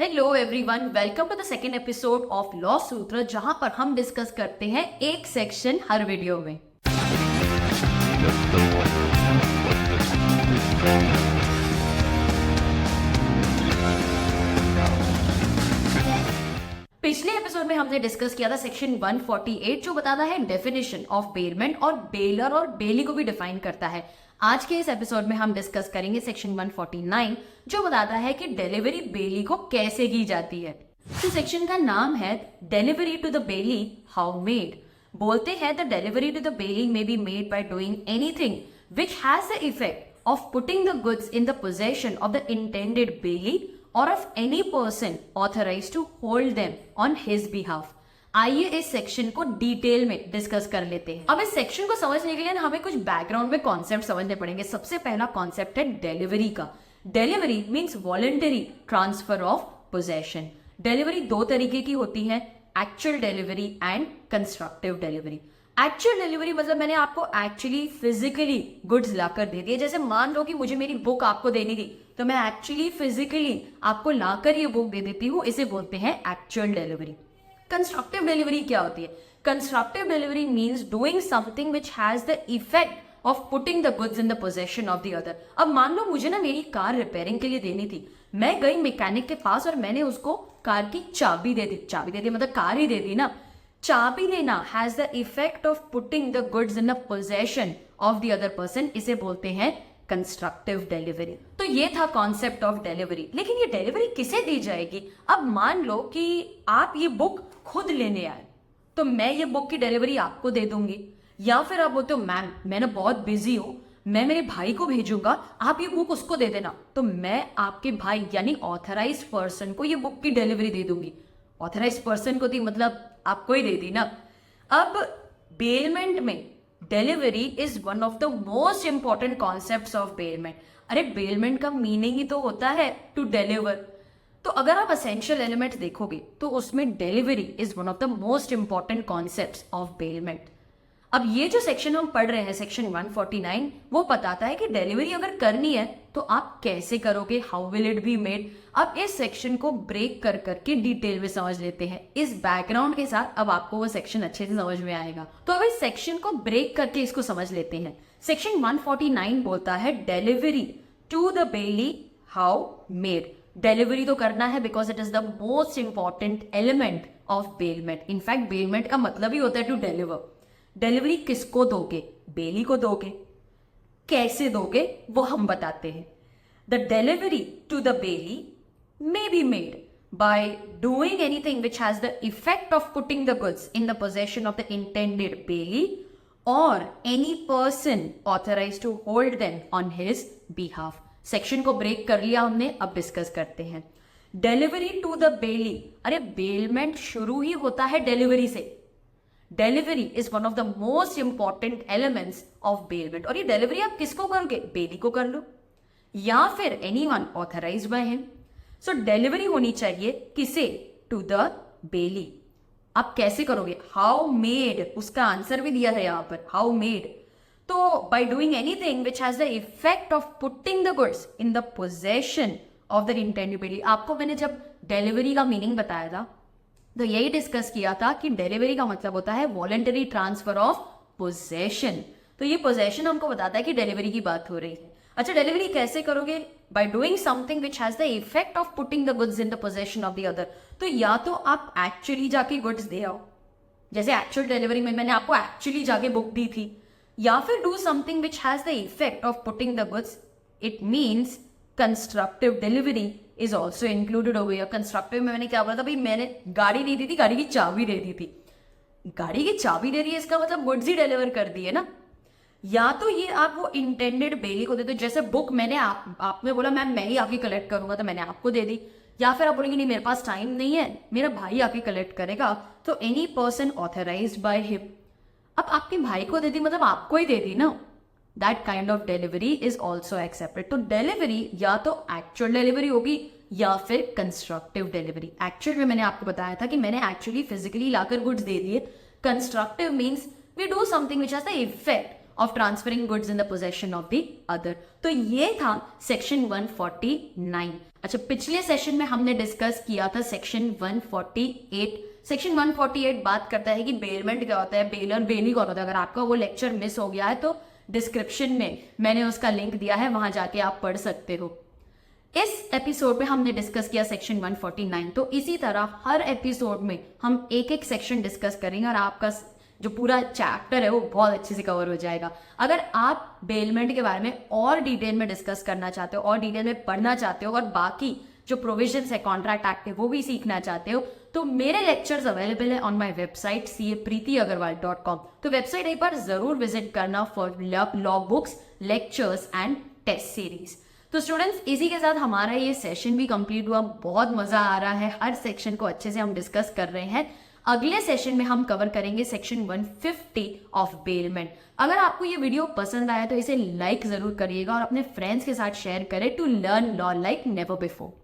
Hello everyone, welcome to the second episode of law Sutra, जहां पर हम डिस्कस करते हैं एक सेक्शन हर वीडियो में। पिछले एपिसोड में हमने डिस्कस किया था सेक्शन 148 जो बताता है डेफिनेशन ऑफ बेलमेंट और बेलर और बेली को भी डिफाइन करता है। आज के इस एपिसोड में हम डिस्कस करेंगे सेक्शन 149 जो बताता है कि डिलीवरी बेली को कैसे की जाती है। तो सेक्शन का नाम है delivery to the bailee how made. बोलते हैं the delivery to the bailee may be made by doing anything which has the effect of putting the goods in the possession of the intended bailee or of any person authorized to hold them on his behalf। आइए इस section को detail में discuss कर लेते हैं। अब इस section को समझने के लिए हमें कुछ बैकग्राउंड में कॉन्सेप्ट समझने पड़ेंगे। सबसे पहला कॉन्सेप्ट है डिलीवरी का। Delivery means voluntary transfer of possession. Delivery दो तरीके की होती है, actual delivery and constructive delivery. Actual delivery मतलब मैंने आपको एक्चुअली फिजिकली गुड्स लाकर दे दिए। जैसे मान लो कि मुझे मेरी बुक आपको देनी थी तो मैं एक्चुअली फिजिकली आपको लाकर ये बुक दे देती हूँ, इसे बोलते हैं एक्चुअल डिलीवरी। कंस्ट्रक्टिव डिलीवरी क्या होती है? Constructive delivery means doing something which has the effect of putting the goods in the possession of the other. अब मान लो मुझे ना मेरी कार रिपेयरिंग के लिए देनी थी, मैं गई मैकेनिक के पास और मैंने उसको कार की चाबी दे दी मतलब कार ही दे दी ना। चाबी देना has the effect of putting the goods in the possession of the other person, इसे बोलते हैं कंस्ट्रक्टिव डिलीवरी। तो ये था कॉन्सेप्ट ऑफ डिलीवरी। लेकिन ये डिलीवरी किसे दी जाएगी? अब मान लो कि आप ये बुक खुद लेने आए तो मैं ये बुक की डिलीवरी आपको दे दूंगी, या फिर आप बोलते हो मैम मैं ना बहुत बिजी हूं, मैं मेरे भाई को भेजूंगा, आप ये बुक उसको दे देना, तो मैं आपके भाई यानी ऑथराइज्ड पर्सन को ये बुक की डिलीवरी दे दूंगी। ऑथराइज्ड पर्सन को दी मतलब आपको ही दे दी ना। अब बेलमेंट में delivery is one of the most important concepts of bailment. अरे बेलमेंट का मीनिंग ही तो होता है टू डिलीवर। तो अगर आप एसेंशियल एलिमेंट देखोगे तो उसमें delivery is one of the most important concepts of bailment. अब ये जो सेक्शन हम पढ़ रहे हैं सेक्शन 149 वो बताता है कि डिलीवरी अगर करनी है तो आप कैसे करोगे, how will it be made. अब इस सेक्शन को ब्रेक कर करके डिटेल में समझ लेते हैं। इस बैकग्राउंड के साथ अब आपको वो सेक्शन अच्छे से समझ में आएगा। तो अब इस सेक्शन को ब्रेक करके इसको समझ लेते हैं। सेक्शन 149 बोलता है delivery to the bailee how made. Delivery तो करना है because it is the most important element of bailment. In fact bailment का मतलब ही होता है टू डिलीवर। डिलीवरी किसको दोगे? बेली को दोगे। कैसे दोगे वो हम बताते हैं। The delivery to the bailee may be made by doing anything which has the effect of putting the goods in the possession of the intended bailey or any person authorized to hold them on his behalf। Section को break कर लिया हमने, अब discuss करते हैं। Delivery to the बेली, अरे bailment शुरू ही होता है डिलीवरी से। Delivery is one of the most important elements of bailment. और ये डिलीवरी आप किसको करोगे? बेली को कर लो या फिर anyone authorized by him. So delivery होनी चाहिए किसे? To the bailee. आप कैसे करोगे? हाउ मेड, उसका आंसर भी दिया है यहां पर, हाउ मेड। तो by doing anything which has the effect of putting the goods in the possession of the intended bailee. आपको मैंने जब डिलीवरी का मीनिंग बताया था तो यही डिस्कस किया था कि डिलीवरी का मतलब होता है वॉलंटरी ट्रांसफर ऑफ पोजेशन। तो ये पोजेशन हमको बताता है कि डिलीवरी की बात हो रही है। अच्छा, डिलीवरी कैसे करोगे? By doing something which has the effect of putting the goods in the possession of the other. तो या तो आप एक्चुअली जाके गुड्स दे आओ, जैसे एक्चुअल डिलीवरी में मैंने आपको एक्चुअली जाके बुक दी थी, या फिर do something which has the effect of putting the goods. It means constructive delivery is also included हो गया। कंस्ट्रक्टिव में मैंने क्या बोला था? भाई मैंने गाड़ी नहीं दी थी, गाड़ी की चाबी दे दी थी। गाड़ी की चाबी दे दी है इसका मतलब गुड्स ही डिलीवर कर दिए ना। या तो ये आप वो इंटेंडेड बेली को दे दो, जैसे बुक मैंने आपने बोला मैम मैं ही आके कलेक्ट करूंगा तो मैंने आपको दे दी। या फिर आप बोलेंगे नहीं मेरे पास टाइम नहीं है, मेरा भाई आके कलेक्ट करेगा, तो any person authorised by him. अब आपके भाई को दे दी मतलब आपको ही दे दी ना। That kind of delivery is also accepted. तो डिलीवरी या तो एक्चुअल डिलीवरी होगी या फिर कंस्ट्रक्टिव डिलीवरी। एक्चुअल में मैंने आपको बताया था कि मैंने एक्चुअली फिजिकली लाकर गुड्स दे दिए। Constructive means we do something which has the effect of transferring goods in the possession of the other. तो ये था सेक्शन 149। अच्छा, पिछले सेशन में हमने डिस्कस किया था सेक्शन 148। सेक्शन 148 बात करता है कि बेलमेंट क्या होता है, बेलर बेली कौन होता है। अगर आपका वो लेक्चर मिस हो गया है तो डिस्क्रिप्शन में मैंने उसका लिंक दिया है, वहां जाके आप पढ़ सकते हो। इस एपिसोड में हमने डिस्कस किया सेक्शन 149। तो इसी तरह हर एपिसोड में हम एक एक सेक्शन डिस्कस करेंगे और आपका जो पूरा चैप्टर है वो बहुत अच्छे से कवर हो जाएगा। अगर आप बेलमेंट के बारे में और डिटेल में डिस्कस करना चाहते हो और डिटेल में पढ़ना चाहते हो और बाकी जो प्रोविजंस है कॉन्ट्रैक्ट एक्ट के वो भी सीखना चाहते हो, तो मेरे लेक्चर्स अवेलेबल है ऑन माय वेबसाइट capreetyagarwal.com। तो वेबसाइट एक बार जरूर विजिट करना for law books, lectures and test series. तो स्टूडेंट्स, इसी के साथ हमारा ये सेशन भी कंप्लीट हुआ। बहुत मजा आ रहा है, हर सेक्शन को अच्छे से हम डिस्कस कर रहे हैं। अगले सेशन में हम कवर करेंगे सेक्शन 150 ऑफ बेलमेंट। अगर आपको ये वीडियो पसंद आया तो इसे लाइक जरूर करिएगा और अपने फ्रेंड्स के साथ शेयर करें to learn law like never before.